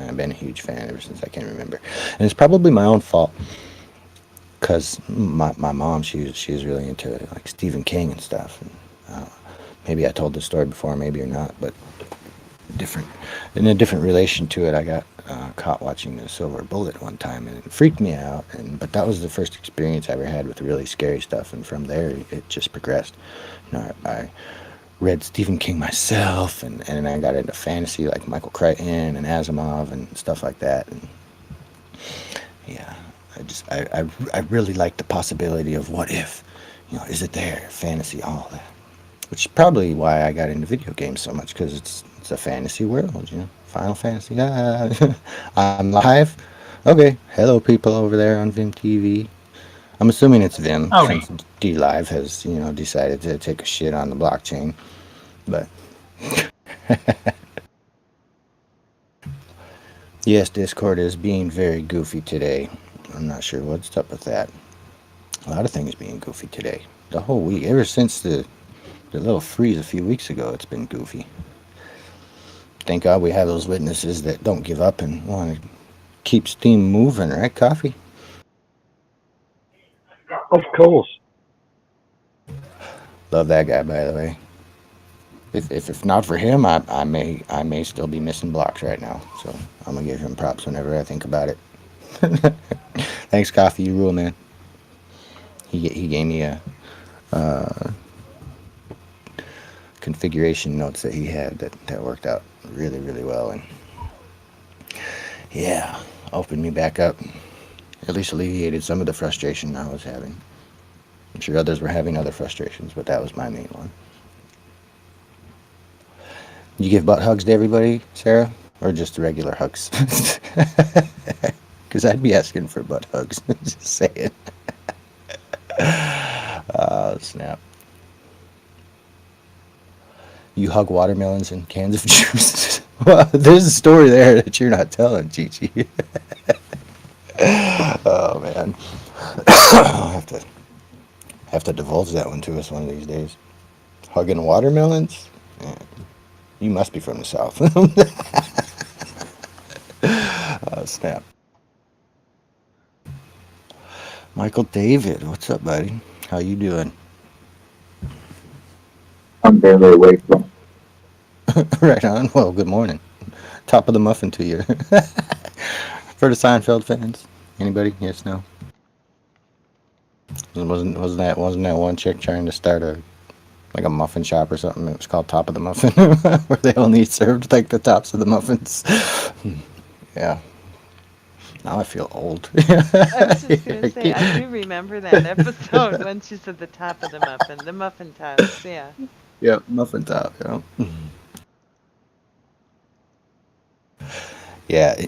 I've been a huge fan ever since I can remember, and it's probably my own fault because my mom she was really into like Stephen King and stuff. And maybe I told this story before, maybe or not, but different in a different relation to it. I got caught watching The Silver Bullet one time, and it freaked me out. And but that was the first experience I ever had with really scary stuff, and from there it just progressed. I read Stephen King myself, and I got into fantasy like Michael Crichton and Asimov and stuff like that. And yeah, I really like the possibility of what if, is it there? Fantasy, all that. Which is probably why I got into video games so much because it's a fantasy world. Final Fantasy. I'm live. Okay, hello people over there on Vim TV. I'm assuming it's Vim Howdy. since D Live has decided to take a shit on the blockchain. But yes, Discord is being very goofy today. I'm not sure what's up with that. A lot of things being goofy today. The whole week, ever since the little freeze a few weeks ago, it's been goofy. Thank God we have those witnesses that don't give up and want to keep steam moving, right, Coffee? Of course. Love that guy, by the way. If not for him, I may still be missing blocks right now. So I'm gonna give him props whenever I think about it. Thanks, Coffee. You rule, man. He gave me a configuration notes that he had that worked out really well, and yeah, opened me back up. At least alleviated some of the frustration I was having. I'm sure others were having other frustrations, but that was my main one. You give butt hugs to everybody, Sarah, or just regular hugs? Because I'd be asking for butt hugs. Just saying. Oh, snap. You hug watermelons and cans of juice. Well, there's a story there that you're not telling, Chi. Oh man, I'll have to divulge that one to us one of these days. Hugging watermelons? Yeah, you must be from the south. Oh snap. Michael David, what's up, buddy? How you doing? I'm barely awake. Right on. Well, good morning. Top of the muffin to you. For the Seinfeld fans, anybody? Yes, no. Wasn't that one chick trying to start a like a muffin shop or something? It was called Top of the Muffin, where they only served like the tops of the muffins. Yeah. Now I feel old. I was just gonna say, I do remember that episode when she said the top of the muffin tops, yeah. Yep, muffin top. Yeah. Yeah.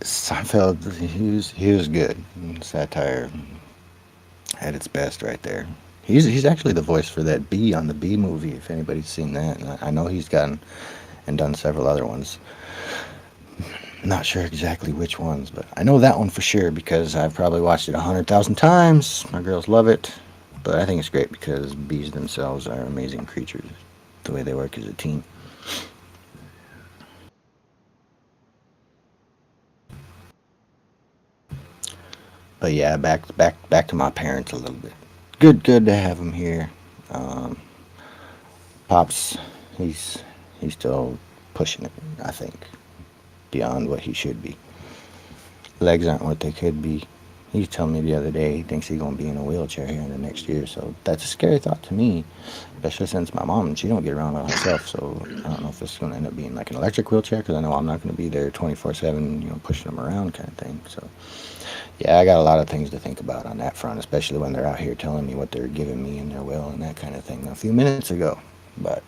Seinfeld. He was good. Satire at its best, right there. He's actually the voice for that bee on the Bee movie. If anybody's seen that, and I know he's gotten and done several other ones. Not sure exactly which ones, but I know that one for sure because I've probably watched it 100,000 times. My girls love it, but I think it's great because bees themselves are amazing creatures. The way they work as a team. But yeah, back to my parents a little bit. Good to have them here. Um, Pops, he's he's still pushing it. I think beyond what he should be. Legs aren't what they could be. He was telling me the other day he thinks he's gonna be in a wheelchair here in the next year. So that's a scary thought to me, especially since my mom she don't get around by herself. So I don't know if this is gonna end up being like an electric wheelchair because I know I'm not gonna be there 24/7, pushing them around kind of thing. So yeah, I got a lot of things to think about on that front, especially when they're out here telling me what they're giving me in their will and that kind of thing a few minutes ago. But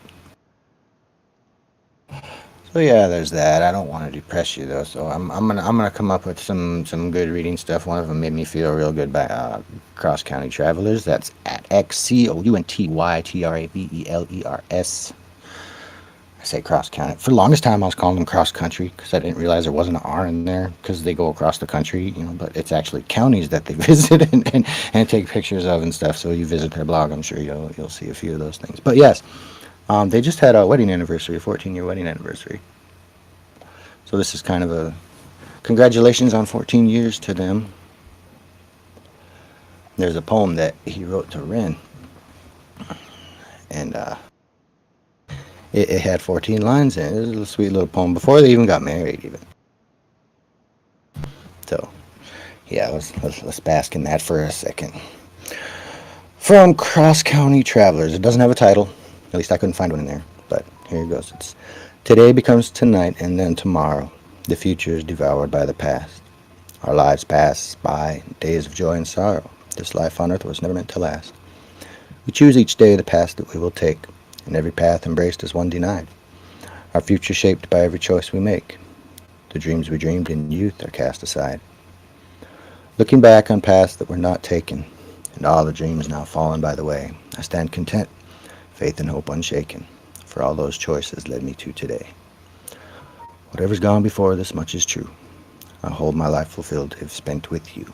so yeah, there's that. I don't want to depress you though, so I'm gonna come up with some good reading stuff. One of them made me feel real good by Cross County Travelers. That's at XCOUNTYTRAVELERS. I say cross county. For the longest time, I was calling them cross country because I didn't realize there wasn't an R in there because they go across the country, But it's actually counties that they visit and take pictures of and stuff. So you visit their blog, I'm sure you'll see a few of those things. But yes, they just had a wedding anniversary, a 14-year wedding anniversary. So this is kind of a congratulations on 14 years to them. There's a poem that he wrote to Ren, and it had 14 lines in it. It was a sweet little poem before they even got married, even. So, yeah, let's bask in that for a second. From Cross County Travelers. It doesn't have a title. At least I couldn't find one in there. But here it goes. It's today becomes tonight and then tomorrow. The future is devoured by the past. Our lives pass by, days of joy and sorrow. This life on earth was never meant to last. We choose each day the path that we will take, and every path embraced is one denied. Our future shaped by every choice we make. The dreams we dreamed in youth are cast aside. Looking back on paths that were not taken, and all the dreams now fallen by the way, I stand content, faith and hope unshaken, for all those choices led me to today. Whatever's gone before, this much is true. I hold my life fulfilled if spent with you.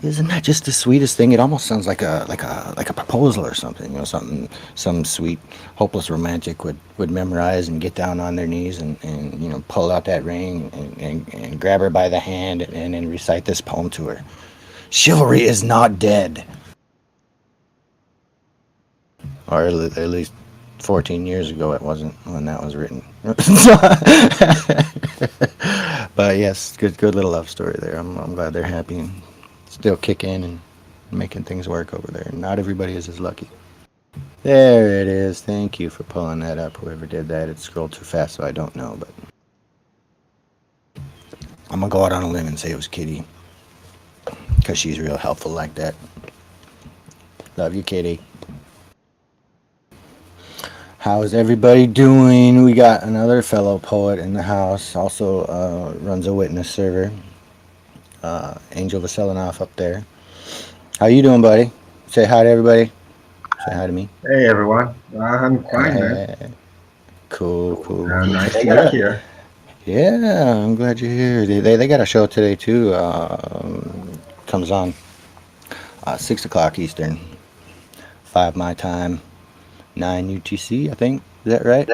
Isn't that just the sweetest thing? It almost sounds like a proposal or something. You know, something some sweet, hopeless romantic would memorize and get down on their knees and you know pull out that ring and grab her by the hand and recite this poem to her. Chivalry is not dead. Or at least 14 years ago it wasn't when that was written. But yes, good little love story there. I'm glad they're happy and still kicking and making things work over there. Not everybody is as lucky. There it is. Thank you for pulling that up. Whoever did that, it scrolled too fast, so I don't know. But I'm gonna go out on a limb and say it was Kitty, because she's real helpful like that. Love you, Kitty. How's everybody doing? We got another fellow poet in the house. Also runs a witness server. Angel Vasilinoff up there. How you doing, buddy? Say hi to everybody. Say hi to me. Hey everyone, I'm fine, man. Cool. Nice to be here. Yeah, I'm glad you're here. They got a show today too. Comes on 6 o'clock Eastern, 5 my time, 9 UTC. I think is that right?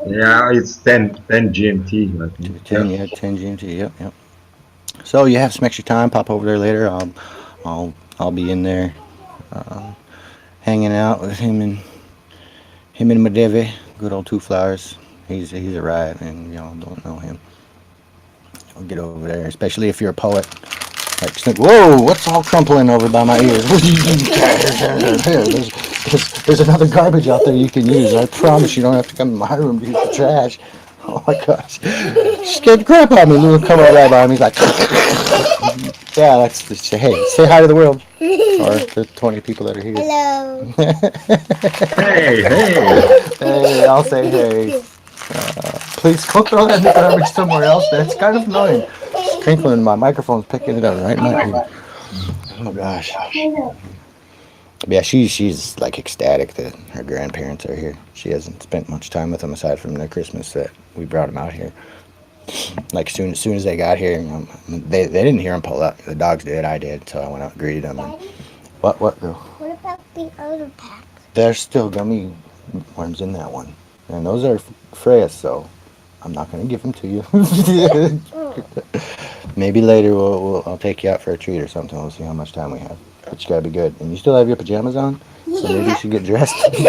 Yeah, it's 10 GMT. I think. 10 GMT. Yep. So you have some extra time. Pop over there later. I'll be in there, hanging out with him and Madevi. Good old Two Flowers. He's a riot, and y'all don't know him. I'll get over there, especially if you're a poet. Like, whoa, what's all crumpling over by my ears? There's another garbage out there you can use. I promise you don't have to come to my room to use the trash. Oh my gosh. Scared the crap out of me. Lou come right by me. He's like, yeah, that's the, hey, say hi to the world. Or the 20 people that are here. Hello. Hey. Hey, I'll say hey. Please go throw that in the garbage somewhere else. That's kind of annoying. It's crinkling. My microphone's picking it up right in my ear. Oh gosh. But yeah, she's like ecstatic that her grandparents are here. She hasn't spent much time with them aside from the Christmas that we brought them out here. Like soon as they got here, they didn't hear them pull up. The dogs did. I did. So I went out and greeted them. And, what girl? What about the other packs? There's still gummy worms in that one, and those are Freya's. So I'm not gonna give them to you. Maybe later I'll take you out for a treat or something. We'll see how much time we have. But you gotta be good. And you still have your pajamas on? So maybe you should get dressed. You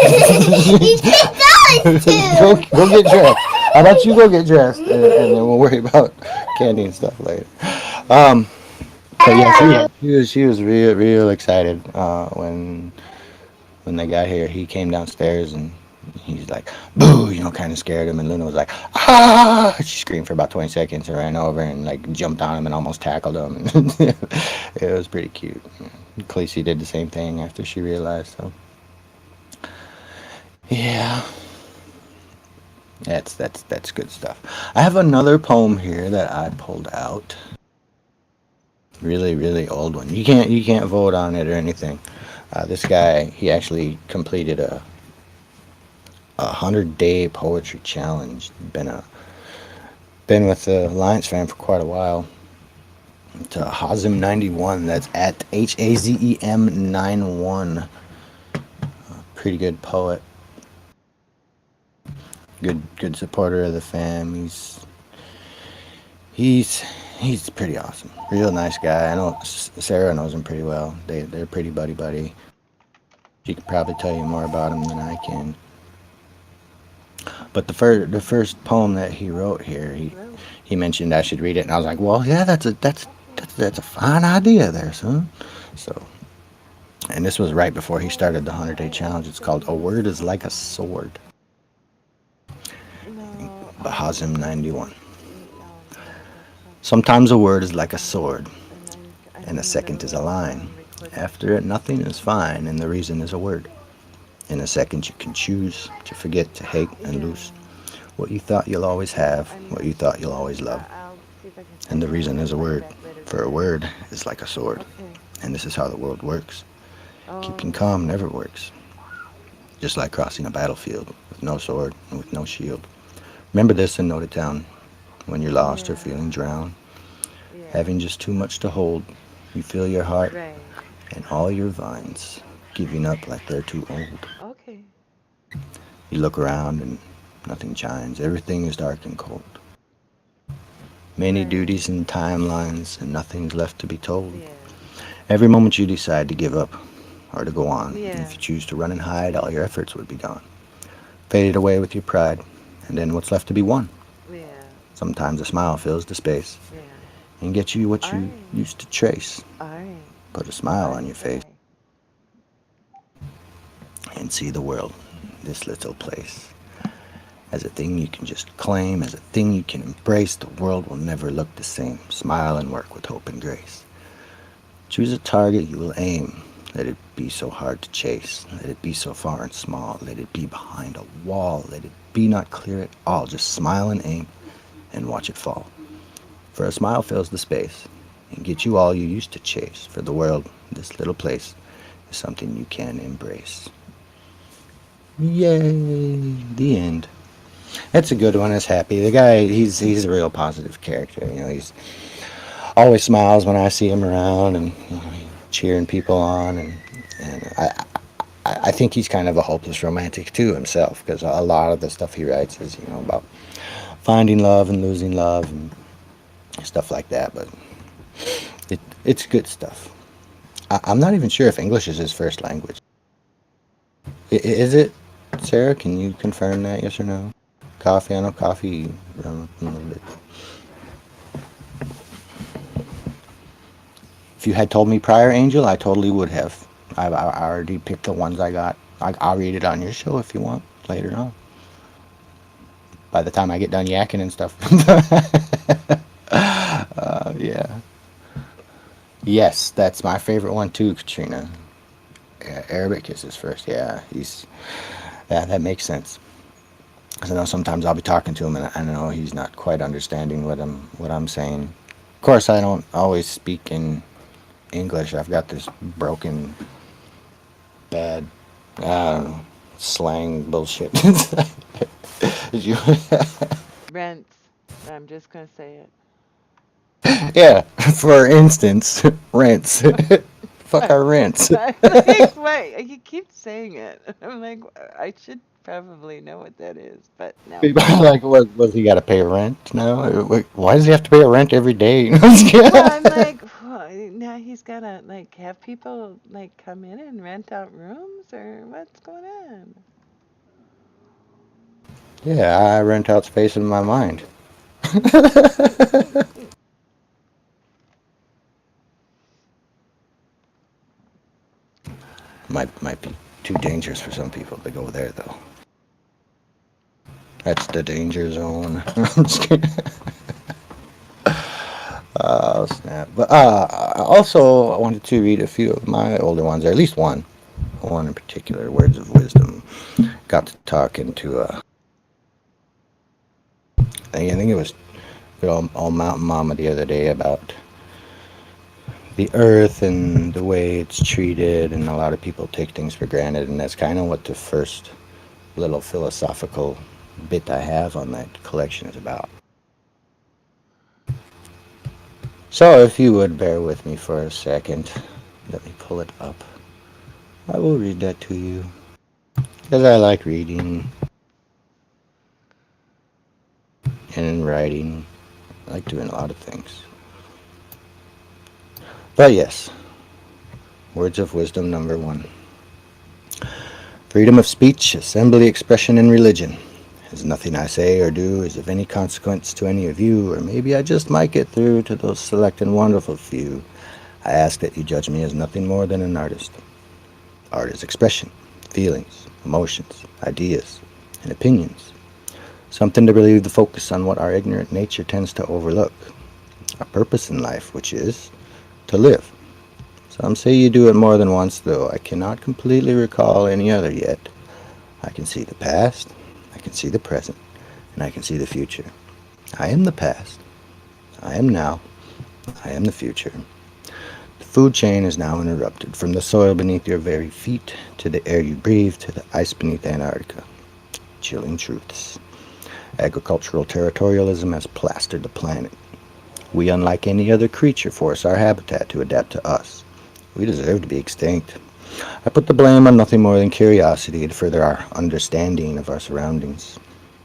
said too. Go get dressed. How about you go get dressed, and then we'll worry about candy and stuff later. But yeah, she was real excited when they got here. He came downstairs and he's like, boo, you know, kind of scared him. And Luna was like, ah! She screamed for about 20 seconds and ran over and like jumped on him and almost tackled him. It was pretty cute. Khaleesi did the same thing after she realized. So yeah, that's good stuff. I have another poem here that I pulled out. Really old one. You can't vote on it or anything. This guy, he actually completed a 100-day poetry challenge. Been with the Alliance fam for quite a while. It's Hazem 91. That's at HAZEM 91. Pretty good poet. Good supporter of the fam. He's he's pretty awesome. Real nice guy. I know Sarah knows him pretty well. They're pretty buddy buddy. She could probably tell you more about him than I can. But the first poem that he wrote here, Well, he mentioned I should read it, and I was like, well, yeah, that's a fine idea there, son. So, and this was right before he started the 100-day challenge. It's called "A Word Is Like a Sword" no, by Hazim 91. no, that's not. Sometimes a word is like a sword, I and a didn't second is a know line. recording. After it, nothing is fine, and the reason is a word. In a second, you can choose to forget, to hate, and Yeah. lose what you thought you'll always have, I'm what not you thought you'll sure. always love. I'll see if I can And find the it reason and is a play it word, back later for a tonight. word is like a sword. Okay. And this is how the world works. Keeping Oh, calm never works. Just like crossing a battlefield with no sword and with no shield. Remember this and note it down. When you're lost or yeah. feeling drowned, Yeah. having just too much to hold, you feel your heart Right. and all your vines giving up like they're too old. Okay. You look around and nothing shines. Everything is dark and cold. Many Right. duties and timelines, and nothing's left to be told. Yeah. Every moment you decide to give up or to go on, and if Yeah. you choose to run and hide, all your efforts would be gone. Faded away with your pride, and then what's left to be won? Yeah. Sometimes a smile fills the space Yeah. and gets you what All you right. used to trace. All right. Put a smile on I your face say. and see the world, this little place, as a thing you can just claim, as a thing you can embrace. The world will never look the same. Smile and work with hope and grace. Choose a target you will aim. Let it be so hard to chase. Let it be so far and small. Let it be behind a wall. Let it be not clear at all. Just smile and aim and watch it fall. For a smile fills the space and gets you all you used to chase. For the world, this little place, is something you can embrace. Yay! The end. That's a good one. It's happy. The guy, he's a real positive character. You know, he's always smiles when I see him around, and you know, cheering people on, and I think he's kind of a hopeless romantic too himself, because a lot of the stuff he writes is, you know, about finding love and losing love and stuff like that. But it's good stuff. I'm not even sure if English is his first language. Is it, Sarah? Can you confirm that? Yes or no? Coffee. I know coffee. A little bit. If you had told me prior, Angel, I totally would have. I already picked the ones I got. I'll read it on your show if you want later on. By the time I get done yakking and stuff. Yeah. Yes, that's my favorite one too, Katrina. Yeah, Arabic is his first. Yeah, that makes sense. Because I know sometimes I'll be talking to him and I know he's not quite understanding what I'm saying. Of course, I don't always speak in English. I've got this broken, bad, I don't know, slang bullshit. You, Rents. I'm just gonna say yeah, for instance, rents. Fuck it. our rents. I'm like, wait, you keep saying it. I'm like, I should probably know what that is, but no. People are like, was he got to pay rent now? Why does he have to pay rent every day? Well, I'm like, now he's gotta like have people like come in and rent out rooms, or what's going on? Yeah, I rent out space in my mind. Might be too dangerous for some people to go there though. That's the danger zone. I'm just kidding. Oh snap! But also I wanted to read a few of my older ones, or at least one in particular. Words of wisdom. Got to talking to I think it was good old Mountain Mama the other day about the earth and the way it's treated, and a lot of people take things for granted, and that's kind of what the first little philosophical bit I have on that collection is about. So if you would bear with me for a second, let me pull it up. I will read that to you because I like reading and writing. I like doing a lot of things. But yes, words of wisdom number 1. Freedom of speech, assembly, expression, and religion. As nothing I say or do is of any consequence to any of you, or maybe I just might get through to those select and wonderful few. I ask that you judge me as nothing more than an artist. Art is expression, feelings, emotions, ideas, and opinions. Something to relieve the focus on what our ignorant nature tends to overlook. A purpose in life, which is to live. Some say you do it more than once, though I cannot completely recall any other yet. I can see the past, I can see the present, and I can see the future. I am the past. I am now. I am the future. The food chain is now interrupted, from the soil beneath your very feet, to the air you breathe, to the ice beneath Antarctica. Chilling truths. Agricultural territorialism has plastered the planet. We, unlike any other creature, force our habitat to adapt to us. We deserve to be extinct. I put the blame on nothing more than curiosity to further our understanding of our surroundings.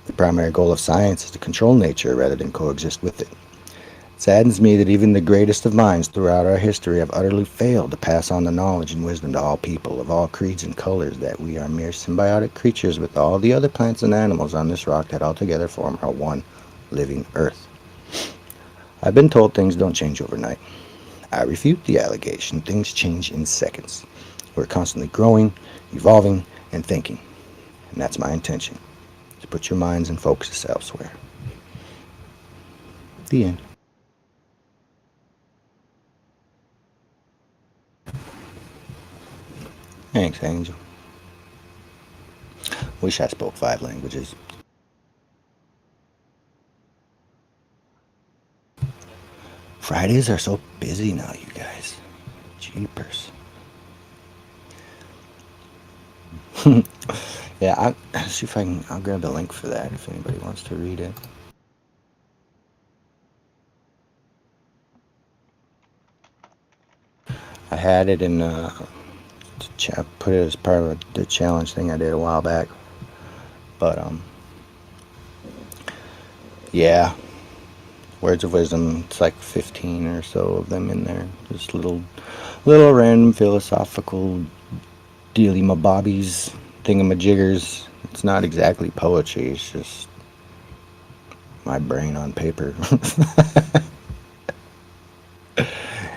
The primary goal of science is to control nature rather than coexist with it. It saddens me that even the greatest of minds throughout our history have utterly failed to pass on the knowledge and wisdom to all people of all creeds and colors, that we are mere symbiotic creatures with all the other plants and animals on this rock that altogether form our one living earth. I've been told things don't change overnight. I refute the allegation. Things change in seconds. We're constantly growing, evolving, and thinking. And that's my intention, to put your minds and focus elsewhere. The end. Thanks, Angel. Wish I spoke 5 languages. Fridays are so busy now, you guys. Jeepers. Yeah, I'll see if I'll grab the link for that if anybody wants to read it. I had it in, put it as part of the challenge thing I did a while back. But, yeah. Words of wisdom, it's like 15 or so of them in there. Just little random philosophical dealy-mabobbies, thingamajiggers. It's not exactly poetry, it's just my brain on paper.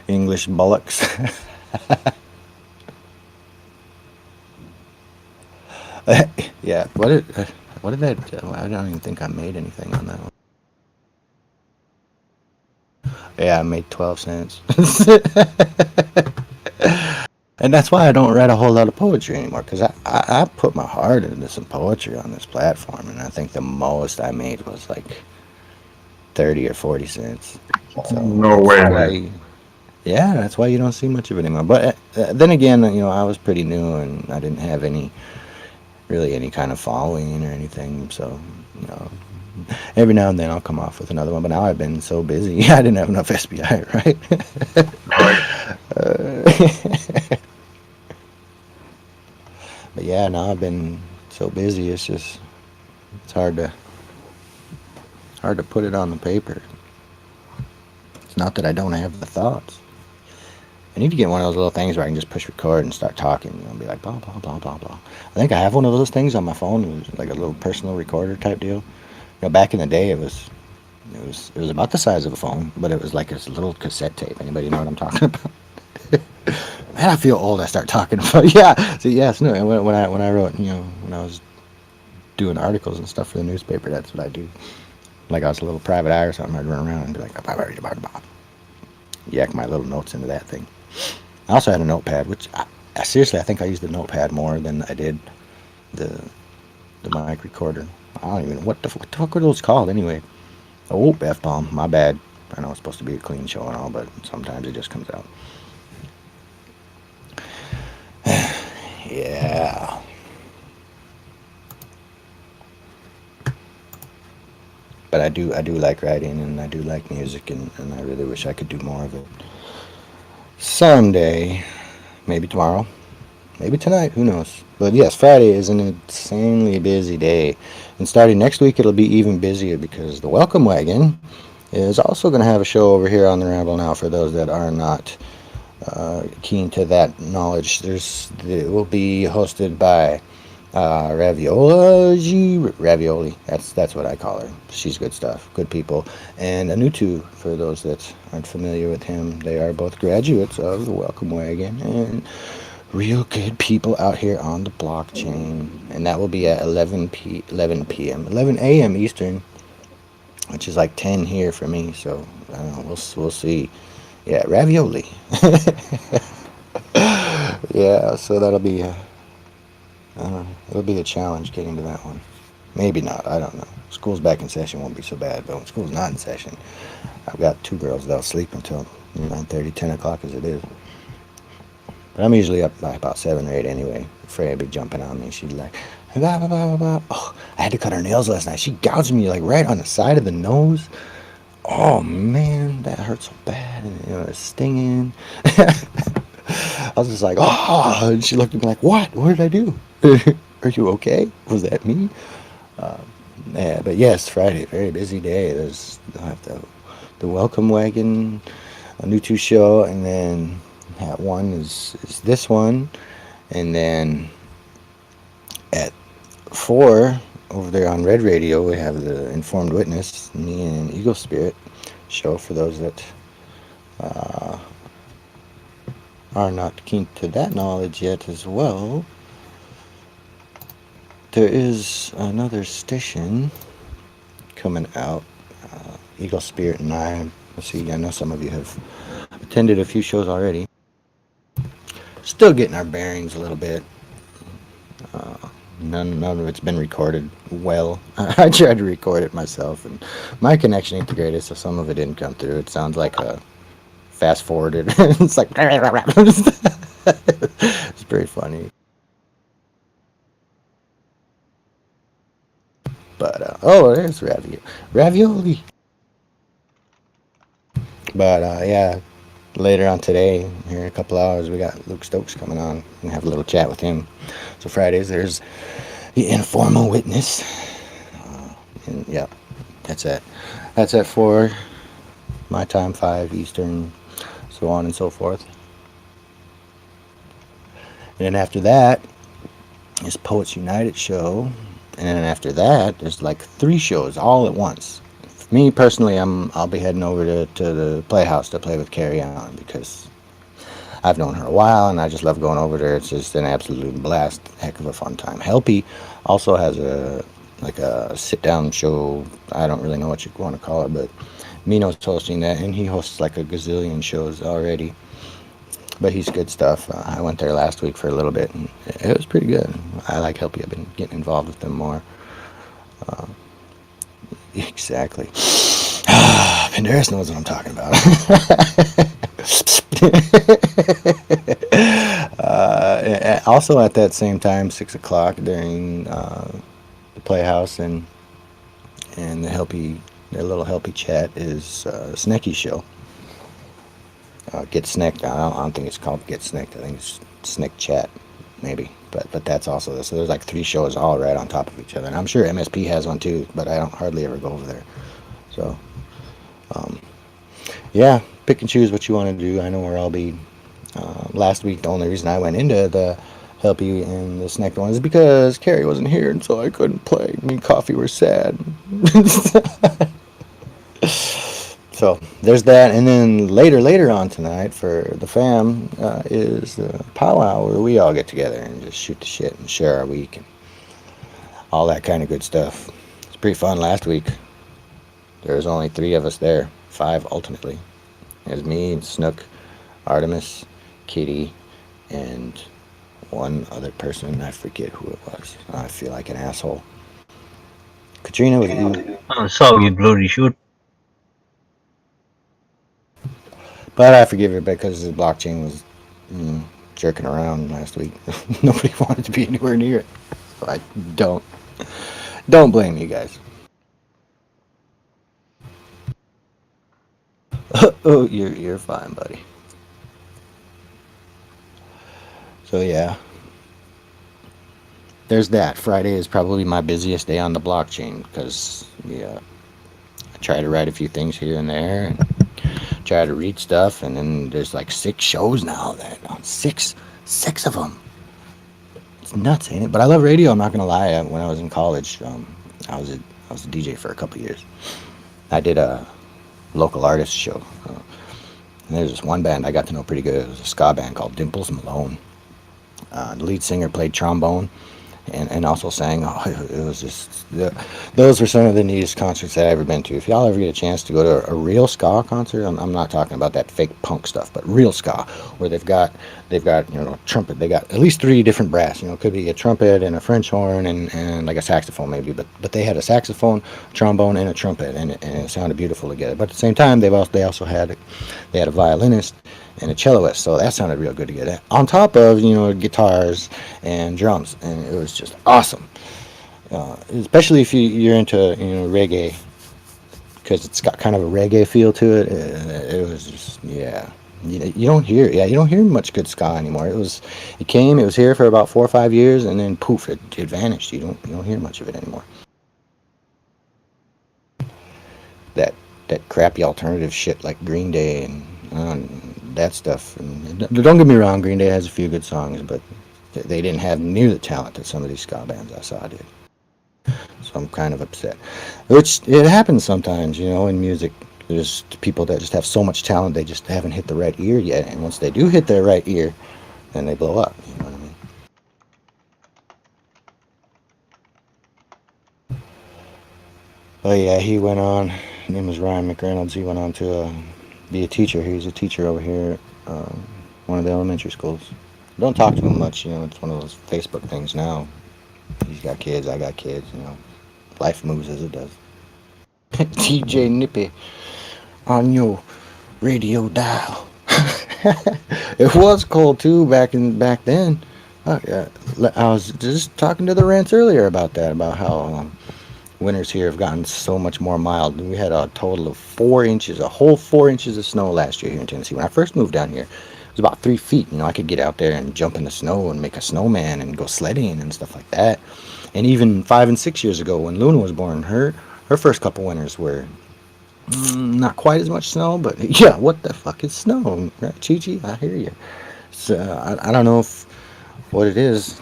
English bullocks. Yeah, what did that, I don't even think I made anything on that one. Yeah, I made 12 cents. And that's why I don't write a whole lot of poetry anymore, because I put my heart into some poetry on this platform, and I think the most I made was like 30 or 40 cents. So No way, man. Yeah, that's why you don't see much of it anymore. But then again, I was pretty new, and I didn't have really any kind of following or anything, so, every now and then I'll come off with another one, but now I've been so busy. I didn't have enough SBI, right? But yeah, now I've been so busy, it's hard to put it on the paper. It's not that I don't have the thoughts. I need to get one of those little things where I can just push record and start talking, be like blah blah blah blah blah. I think I have one of those things on my phone. It was like a little personal recorder type deal. Back in the day, it was about the size of a phone, but it was like this little cassette tape. Anybody know what I'm talking about? Man, I feel old. I start talking about yes, no. When I wrote, when I was doing articles and stuff for the newspaper, that's what I do. Like I was a little private eye or something, I'd run around and be like, yak my little notes into that thing. I also had a notepad, which seriously, I think I used the notepad more than I did the mic recorder. I don't even know what the fuck were those called anyway. Oh, F-bomb, my bad. I know it's supposed to be a clean show and all, but sometimes it just comes out. Yeah. But I do like writing, and I do like music, and I really wish I could do more of it. Someday, maybe tomorrow, maybe tonight, who knows. But yes, Friday is an insanely busy day. And starting next week, it'll be even busier because the welcome wagon is also going to have a show over here on the Ramble Now for those that are not keen to that knowledge. It will be hosted by Ravioli. That's what I call her. She's good stuff, good people. And Anutu, for those that aren't familiar with him, they are both graduates of the Welcome Wagon and real good people out here on the blockchain. And that will be at 11 p.m., 11 a.m. Eastern, which is like 10 here for me. So I don't know. We'll see. Yeah, ravioli. Yeah, so that'll be. I don't know. It'll be a challenge getting to that one. Maybe not. I don't know. School's back in session won't be so bad, but when school's not in session, I've got two girls that'll sleep until 9:30, 10 o'clock as it is. But I'm usually up by about 7 or 8 anyway. Freya be jumping on me. She'd like, blah, blah, blah, blah, blah. Oh, I had to cut her nails last night. She gouged me like right on the side of the nose. Oh man, that hurt so bad, and it's stinging. I was just like, oh, and she looked at me like, what did I do? Are you okay? Was that me? Yeah, but yes, Friday, very busy day. I'll have the Welcome Wagon, a new two show, and then at one is this one, and then at 4 over there on Red Radio we have the Informed Witness, me and Eagle Spirit show for those that are not keen to that knowledge yet as well. There is another station coming out, Eagle Spirit and I know some of you have attended a few shows already. Still getting our bearings a little bit. None of it's been recorded well. I tried to record it myself, and my connection ain't the greatest, so some of it didn't come through. It sounds like a fast forwarded. It's like it's pretty funny. But there's ravioli. But yeah, later on today, here in a couple hours, we got Luke Stokes coming on and have a little chat with him. So Fridays there's the Informal Witness, and yeah, that's at 4 my time, 5 Eastern, so on and so forth. And then after that is Poets United show. And then after that, there's like 3 shows all at once. For me personally, I'll be heading over to the Playhouse to play with Carrie Allen because I've known her a while and I just love going over there. It's just an absolute blast, heck of a fun time. Helpy also has a sit down show. I don't really know what you want to call it, but Mino's hosting that, and he hosts like a gazillion shows already. But he's good stuff. I went there last week for a little bit, and it was pretty good. I like Helpy. I've been getting involved with them more. Exactly. Penderis knows what I'm talking about. Also at that same time, 6 o'clock during the Playhouse and their little Helpy chat is Snecky show. Get Snicked. I don't think it's called Get Snicked. I think it's Snick Chat, maybe. But that's also this. So there's like 3 shows all right on top of each other. And I'm sure MSP has one too, but I don't hardly ever go over there. So, yeah, pick and choose what you want to do. I know where I'll be. Last week, the only reason I went into the Helpy and the Snicked one is because Carrie wasn't here, and so I couldn't play. Me and Coffee were sad. So there's that, and then later on tonight for the fam is the powwow where we all get together and just shoot the shit and share our week and all that kind of good stuff. It's pretty fun. Last week there was only 3 of us there, 5 ultimately. It was me, Snook, Artemis, Kitty, and one other person. I forget who it was. I feel like an asshole. Katrina, was it you? Oh, sorry, you bloody shoot. But I forgive her because the blockchain was jerking around last week. Nobody wanted to be anywhere near it. So I don't blame you guys. Oh, you're fine, buddy. So yeah, there's that. Friday is probably my busiest day on the blockchain because try to write a few things here and there, and try to read stuff. And then there's like 6 shows now that on six of them. It's nuts, ain't it? But I love radio. I'm not gonna lie. When I was in college, I was a DJ for a couple years. I did a local artist show. And there's this one band I got to know pretty good. It was a ska band called Dimples Malone. The lead singer played trombone and also sang. Oh, it was just those were some of the neatest concerts that I've ever been to. If y'all ever get a chance to go to a real ska concert, I'm not talking about that fake punk stuff, but real ska, where they've got trumpet. They got at least 3 different brass. It could be a trumpet and a French horn and like a saxophone maybe, but they had a saxophone, trombone, and a trumpet, and it sounded beautiful together. But at the same time, they also had a violinist and a celloist, so that sounded real good together. On top of guitars and drums, and it was just awesome. Especially if you're into reggae, because it's got kind of a reggae feel to it. It was just You don't hear much good ska anymore. It was here for about 4 or 5 years, and then poof, it vanished. You don't hear much of it anymore. That crappy alternative shit like Green Day and that stuff. And don't get me wrong, Green Day has a few good songs, but they didn't have near the talent that some of these ska bands I saw did. So I'm kind of upset. Which it happens sometimes, in music. There's people that just have so much talent, they just haven't hit the right ear yet. And once they do hit their right ear, then they blow up. You know what I mean? Oh yeah, he went on. His name was Ryan McReynolds. He went on to be a teacher. He was a teacher over here at one of the elementary schools. Don't talk to him much. It's one of those Facebook things now. He's got kids. I got kids. Life moves as it does. TJ Nippy on your radio dial. It was cold too back then. Yeah. I was just talking to the Rants earlier about that, about how winters here have gotten so much more mild. We had a total of 4 inches, a whole 4 inches of snow last year here in Tennessee. When I first moved down here, it was about 3 feet. I could get out there and jump in the snow and make a snowman and go sledding and stuff like that. And even 5 and 6 years ago, when Luna was born, her first couple winters were not quite as much snow, but yeah, what the fuck is snow? Right, Chi-Chi? I hear you. So I don't know what it is.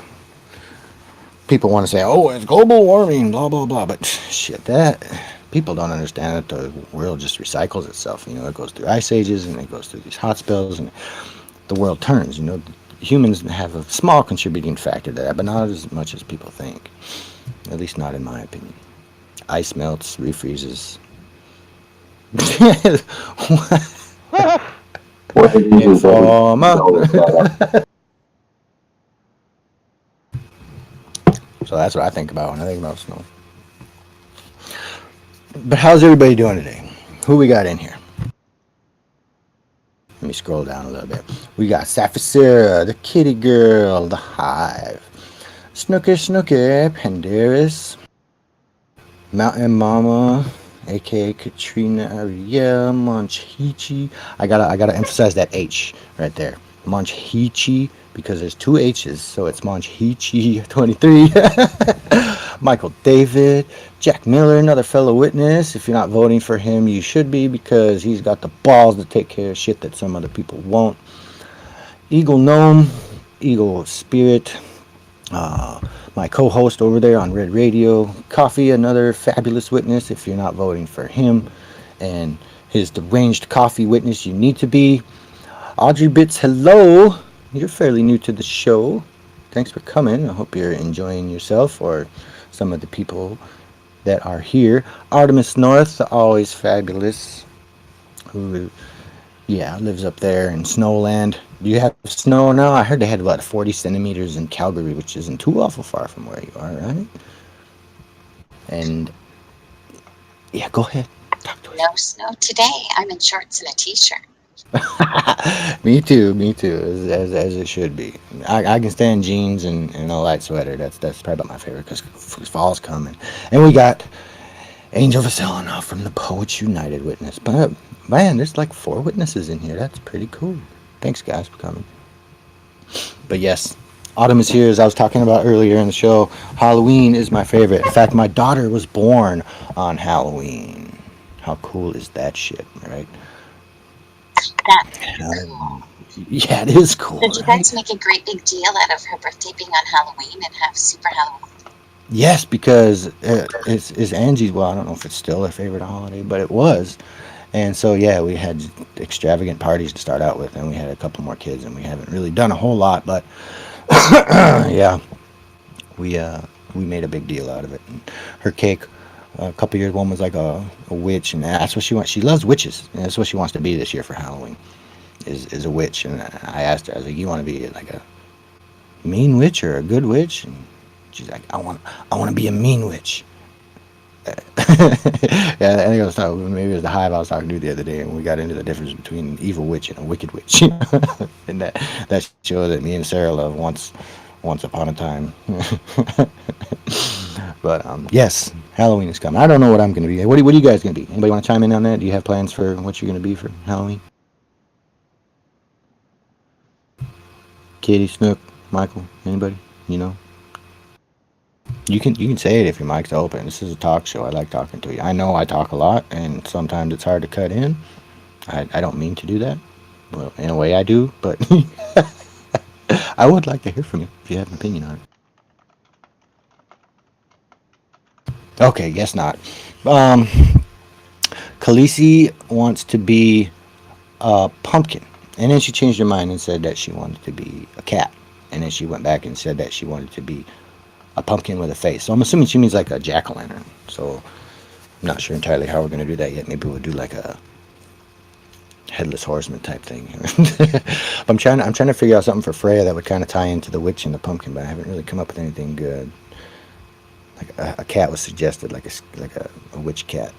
People want to say, oh, it's global warming, blah, blah, blah. But shit, that people don't understand that the world just recycles itself. It goes through ice ages and it goes through these hot spells and the world turns. Humans have a small contributing factor to that, but not as much as people think. At least not in my opinion. Ice melts, refreezes. Informa. So that's what I think about when I think about snow. But how's everybody doing today? Who we got in here? Let me scroll down a little bit. We got Sapphy Sarah, the Kitty Girl, the Hive, Snooker, Pandaris, Mountain Mama, aka Katrina Ariel, Monchichi. I gotta emphasize that H right there. Monchichi, because there's 2 H's, so it's Monchichi 23. Michael David, Jack Miller, another fellow witness. If you're not voting for him, you should be, because he's got the balls to take care of shit that some other people won't. Eagle Gnome, Eagle Spirit, my co-host over there on Red Radio. Coffee, another fabulous witness. If you're not voting for him and his deranged coffee witness, you need to be. Audrey Bits, hello. You're fairly new to the show. Thanks for coming. I hope you're enjoying yourself, or some of the people that are here. Artemis North, always fabulous, who lives up there in Snowland. Do you have snow now? I heard they had about 40 centimeters in Calgary, which isn't too awful far from where you are, right? And yeah, go ahead. Talk to us. No snow today. I'm in shorts and a t-shirt. Me too, as it should be. I can stand jeans and a light sweater. That's probably about my favorite, because fall's coming. And we got Angel Vasilina from the Poets United witness. But man, there's like 4 witnesses in here. That's pretty cool. Thanks guys for coming. But yes, autumn is here, as I was talking about earlier in the show. Halloween is my favorite. In fact, my daughter was born on Halloween. How cool is that shit, right? That's cool. Um, yeah, it is cool, Did you right? guys make a great big deal out of her birthday being on Halloween and have Super Halloween? Yes, because it's Angie's. Well, I don't know if it's still her favorite holiday, but it was. And so yeah, we had extravagant parties to start out with, and we had a couple more kids, and we haven't really done a whole lot, but yeah, we uh we made a big deal out of it. And her cake, a couple years one was like a witch, and that's what she wants. She loves witches, and that's what she wants to be this year for Halloween. Is a witch, and I asked her, I was like, you want to be like a mean witch or a good witch? And she's like, I want to be a mean witch. Yeah, I think I was talking. Maybe it was the hive I was talking to the other day, and we got into the difference between an evil witch and a wicked witch. And that show that me and Sarah love once upon a time. But yes, Halloween is coming. I don't know what I'm going to be. What are you guys going to be? Anybody want to chime in on that? Do you have plans for what you're going to be for Halloween? Kitty, Snook, Michael, anybody? You know. You can say it if your mic's open. This is a talk show. I like talking to you. I know I talk a lot, and sometimes it's hard to cut in. I don't mean to do that. Well, in a way, I do, but I would like to hear from you if you have an opinion on it. Okay, guess not. Um, Khaleesi wants to be a pumpkin, and then she changed her mind and said that she wanted to be a cat, and then she went back and said that she wanted to be a pumpkin with a face. So I'm assuming she means like a jack o' lantern. So I'm not sure entirely how we're gonna do that yet. Maybe we'll do like a headless horseman type thing. I'm trying to figure out something for Freya that would kind of tie into the witch and the pumpkin, but I haven't really come up with anything good. Like a cat was suggested, like a witch cat.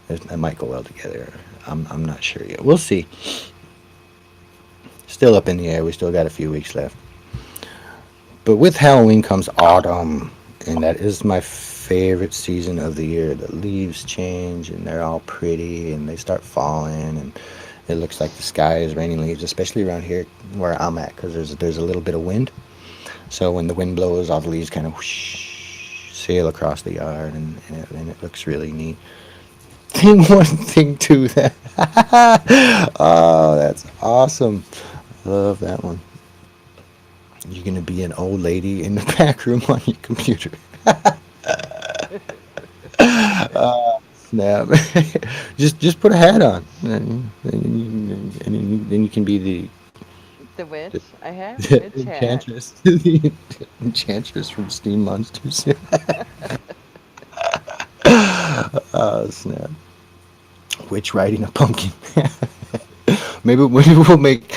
That might go well together. I'm not sure yet. We'll see. Still up in the air. We still got a few weeks left. But with Halloween comes autumn, and that is my favorite season of the year. The leaves change, and they're all pretty, and they start falling, and it looks like the sky is raining leaves, especially around here where I'm at, because there's a little bit of wind. So when the wind blows, all the leaves kind of whoosh, sail across the yard, and it looks really neat. One thing too that oh, that's awesome. Love that one. You're gonna be an old lady in the back room on your computer. Snap. just put a hat on, and then you can be The the, witch. I have the witch hat. enchantress, the enchantress from Steam Monsters. Oh snap! Witch riding a pumpkin. Maybe we'll make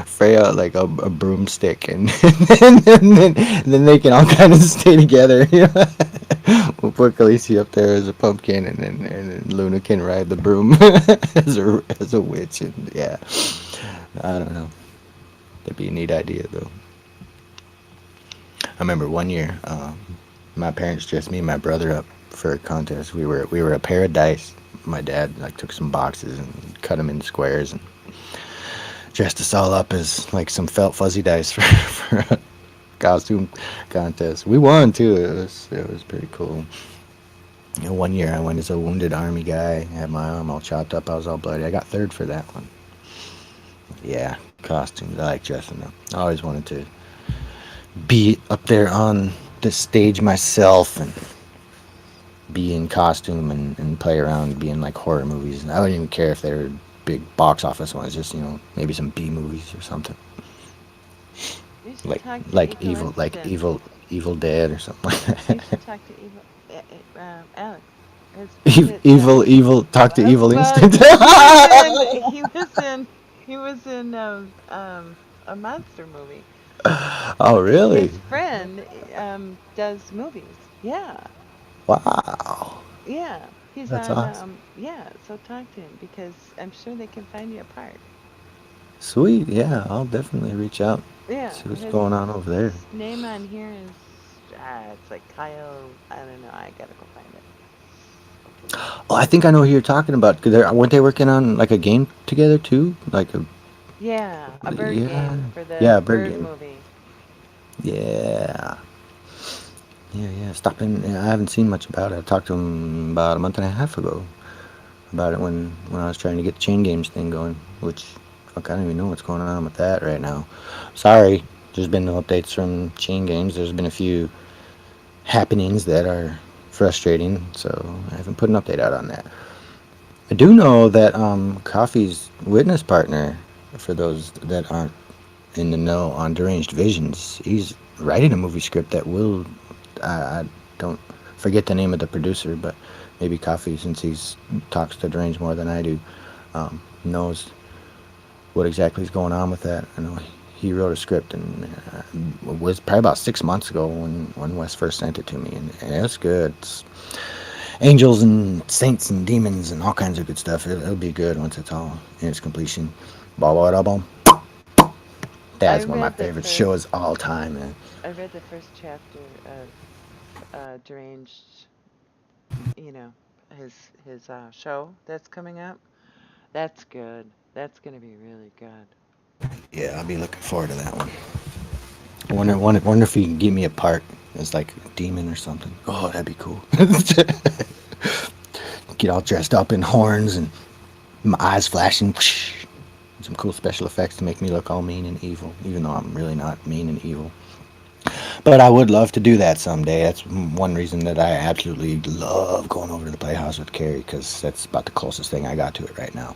Freya like a broomstick, and then they can all kind of stay together. You know? We'll put Khaleesi up there as a pumpkin, and then Luna can ride the broom as a witch. And yeah, I don't know. That'd be a neat idea though. I remember one year, my parents dressed me and my brother up for a contest. We were a pair of dice. My dad like took some boxes and cut them in squares and dressed us all up as like some felt fuzzy dice for a costume contest. We won too. It was pretty cool. You know, one year I went as a wounded army guy. Had my arm all chopped up. I was all bloody. I got third for that one. Yeah, costumes. I like dressing up. I always wanted to be up there on the stage myself and be in costume and play around, be in like horror movies. And I wouldn't even care if they were big box office ones, just maybe some B movies or something. You should Like talk to like Eco evil like Instant. Evil Dead or something like You that. should talk to Alex. Evil talk to Evil Well, Instinct. he was in a monster movie. Oh really? His friend does movies. Yeah, Wow. yeah. He's That's on awesome. yeah. So talk to him because I'm sure they can find you a part. Sweet. Yeah, I'll definitely reach out. Yeah, See what's going on over there. his name on here is it's like Kyle. I don't know. I gotta go find it. Oh, I think I know who you're talking about. 'Cause weren't they working on like a game together too? Like a Yeah, a bird yeah, game for the yeah, a bird bird game. movie. Yeah, yeah. Stop in. I haven't seen much about it. I talked to him about a month and a half ago. about it when I was trying to get the chain games thing going. Which, fuck, I don't even know what's going on with that right now. Sorry, there's been no updates from chain games. There's been a few happenings that are frustrating, so I haven't put an update out on that. I do know that Coffee's witness partner, for those that aren't in the know on Deranged Visions, he's writing a movie script that will. I don't forget the name of the producer, but maybe Coffee, since he's talks to Deranged more than I do, knows what exactly is going on with that. I know he wrote a script and it was probably about 6 months ago when Wes first sent it to me, and it's good. It's angels and saints and demons and all kinds of good stuff. It'll be good once it's all in its completion. Blah, blah, blah, blah. I That's one of my read the favorite first. shows all time, man. I read the first chapter of Deranged. You know, his show that's coming up. That's good. That's gonna be really good. Yeah, I'll be looking forward to that one. I wonder if he can give me a part as like a demon or something. Oh, that'd be cool. Get all dressed up in horns and my eyes flashing. Some cool special effects to make me look all mean and evil, even though I'm really not mean and evil. But I would love to do that someday. That's one reason that I absolutely love going over to the Playhouse with Carrie, because that's about the closest thing I got to it right now.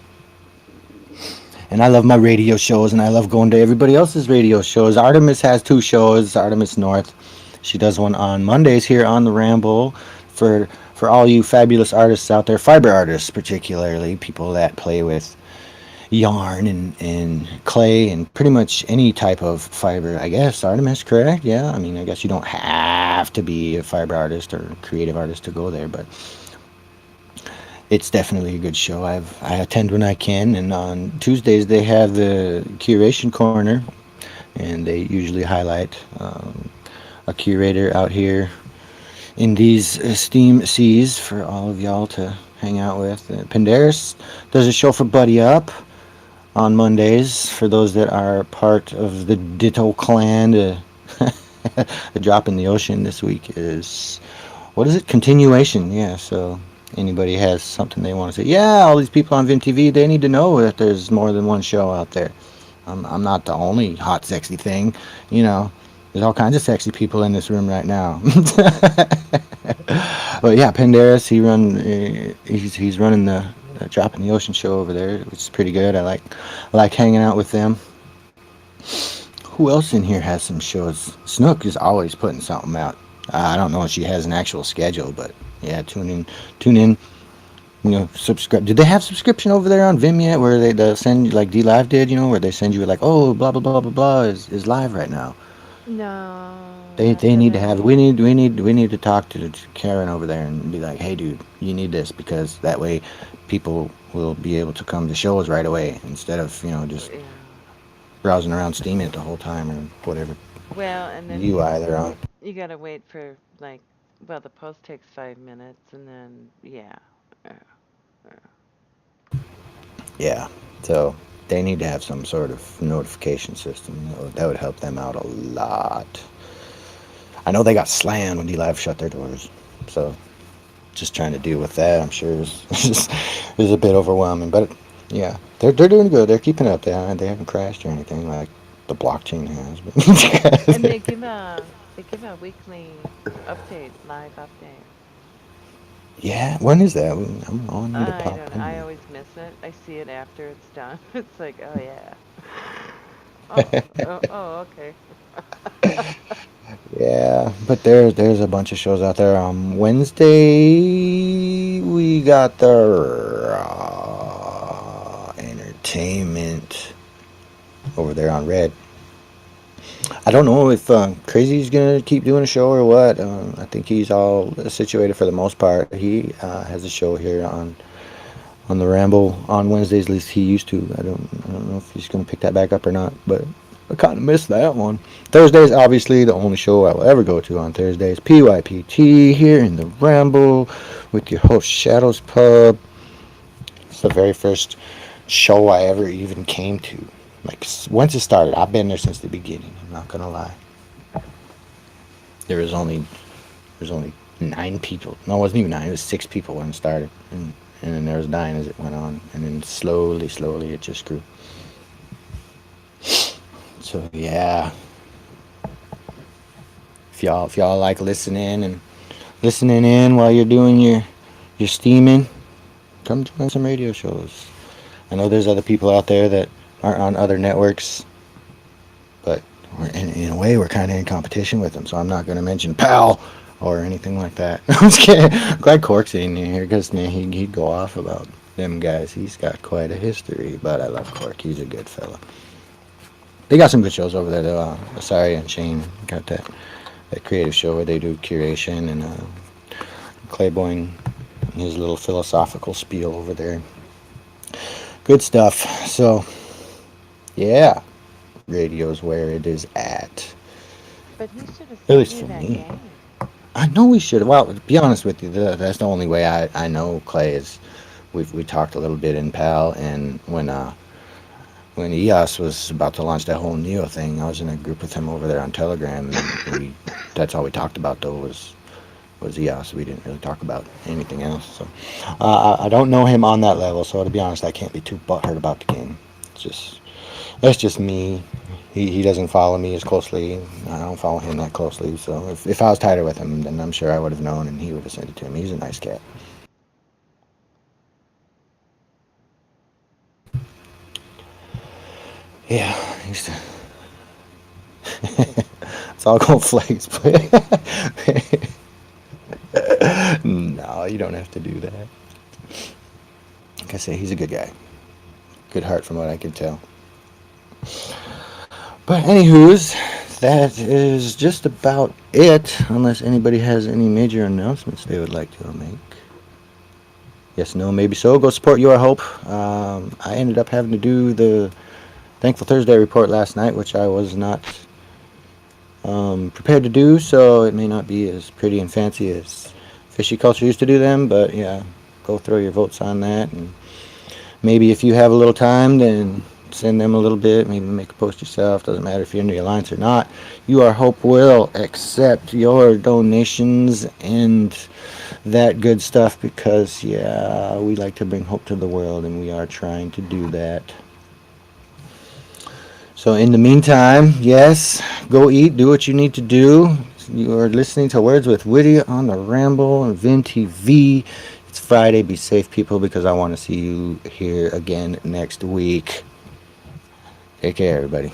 And I love my radio shows, and I love going to everybody else's radio shows. Artemis has two shows, Artemis North. She does one on Mondays here on the Ramble for all you fabulous artists out there, fiber artists particularly, people that play with yarn and clay and pretty much any type of fiber. I guess Artemis, correct? Yeah. I mean, I guess you don't have to be a fiber artist or creative artist to go there, but it's definitely a good show. I attend when I can, and on Tuesdays they have the curation corner, and they usually highlight a curator out here in these esteemed seas for all of y'all to hang out with. Penderis does a show for Buddy Up on Mondays for those that are part of the Ditto clan. The drop in the ocean this week is, what is it? Continuation. Yeah. So anybody has something they want to say? Yeah, all these people on VimTV, they need to know that there's more than one show out there. I'm not the only hot, sexy thing. You know, there's all kinds of sexy people in this room right now. But yeah, Penderis, he's running the Drop in the Ocean show over there, which is pretty good. I like hanging out with them. Who else in here has some shows? Snook is always putting something out. I don't know if she has an actual schedule, but yeah, tune in. Subscribe. Did they have subscription over there on Vim yet, where they'll send you like D Live did? Where they send you like, oh, blah blah blah blah blah is live right now. No, They not they that need to I. have. We need to talk to Karen over there and be like, hey, dude, you need this, because that way people will be able to come to shows right away instead of just Yeah. browsing around Steam it the whole time or whatever Well, and then UI they're on. you gotta wait for like, well, the post takes 5 minutes, and then yeah. Uh, uh, Yeah, so they need to have some sort of notification system. That would help them out a lot. I know they got slammed when D Live shut their doors, so just trying to deal with that, I'm sure is a bit overwhelming. But yeah, they're doing good. They're keeping up. They haven't crashed or anything like the blockchain has. and But they give a weekly update, live update. yeah, when is that? I need to I pop don't know. I in. always miss it. I see it after it's done. It's like, oh yeah. Oh, okay. Yeah, but there's a bunch of shows out there. Wednesday we got the entertainment over there on Red. I don't know if Crazy's gonna keep doing a show or what. I think he's all situated for the most part. He has a show here on the Ramble on Wednesdays. At least he used to. I don't know if he's gonna pick that back up or not. But I kind of missed that one. Thursdays, obviously, the only show I will ever go to on Thursdays. PYPT here in the Ramble with your host Shadows Pub. It's the very first show I ever even came to. Like once it started, I've been there since the beginning. I'm not gonna lie. There was only 9 people. No, it wasn't even 9. It was 6 people when it started, and and then there was dying as it went on, and then slowly it just grew. So yeah, if y'all like listening in while you're doing your steaming, come join some radio shows. I know there's other people out there that aren't on other networks, but in a way we're kind of in competition with them. So I'm not going to mention Pal or anything like that. I'm just kidding. I'm glad Cork's in here because man, he'd go off about them guys. He's got quite a history, but I love Cork. He's a good fella. They got some good shows over there though. Asari and Shane got that creative show where they do curation, and Claiborne, his little philosophical spiel over there. Good stuff. So yeah, radio's where it is at. But he should have At least sent for me that me. game. I know we should. Well, to be honest with you, that's the only way I know Clay is. We talked a little bit in PAL, and when EOS was about to launch that whole Neo thing, I was in a group with him over there on Telegram, and that's all we talked about though was EOS. We didn't really talk about anything else. So I don't know him on that level. So to be honest, I can't be too butthurt about the game. That's just me. He doesn't follow me as closely. I don't follow him that closely. So if I was tighter with him, then I'm sure I would have known, and he would have sent it to him. He's a nice cat. Yeah, I used to. It's all gold flakes, but no, you don't have to do that. Like I say, he's a good guy. Good heart, from what I can tell. But anywho's, that is just about it. Unless anybody has any major announcements they would like to make. Yes, no, maybe so. Go support Your Hope. I ended up having to do the Thankful Thursday report last night, which I was not prepared to do, so it may not be as pretty and fancy as Fishy Culture used to do them, but yeah, go throw your votes on that, and maybe if you have a little time, then send them a little bit, maybe make a post yourself, doesn't matter if you're in the alliance or not. Your Hope will accept your donations and that good stuff because, yeah, we like to bring hope to the world, and we are trying to do that. So in the meantime, yes, go eat, do what you need to do. You are listening to Words with Witty on the Ramble and Vin TV. It's Friday. Be safe, people, because I want to see you here again next week. Take care, everybody.